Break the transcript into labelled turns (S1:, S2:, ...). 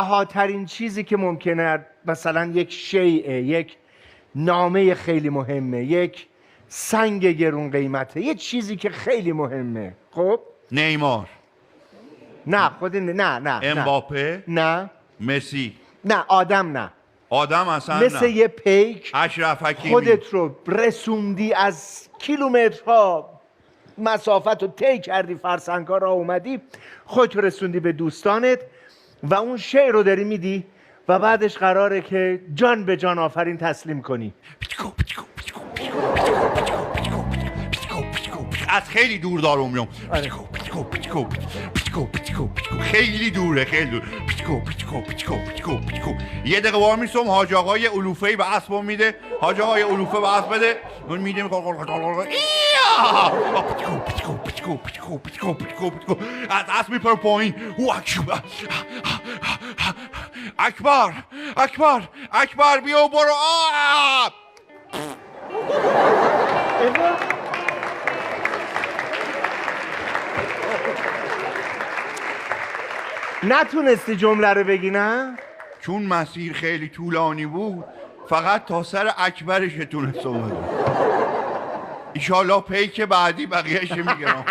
S1: بهاترین چیزی که ممکنه مثلا یک شیء، یک نامه خیلی مهمه، یک سنگ گرون قیمته، یک چیزی که خیلی مهمه. خب
S2: نیمار،
S1: نه خود نه
S2: امباپه،
S1: نه
S2: مسی.
S1: نه آدم نه،
S2: آدم اصلا
S1: مثل
S2: نه.
S1: یه پیک
S2: اشرف حکیمی.
S1: خودت رو رسوندی از کیلومترها مسافت رو طی کردی، فرسنگ‌ها را اومدی، خودت رو رسوندی به دوستانت و اون شعر رو داری میدی و بعدش قراره که جان به جان آفرین تسلیم کنی.
S2: از خیلی دور دارم میام. خیلی دوره، خیلی دور. یه دقیقه وار میستم، حاج آقای علوفه‌ای به اسبم میده، حاج آقای علوفه به اسب بده، اون میده از اسب میپره پایین. اکبر اکبر اکبر بیا برو.
S1: نتونستی جمله رو بگی نه؟
S2: چون مسیر خیلی طولانی بود فقط تا سر اکبرش تونستم. ایشالله پیک بعدی بقیهش میگم.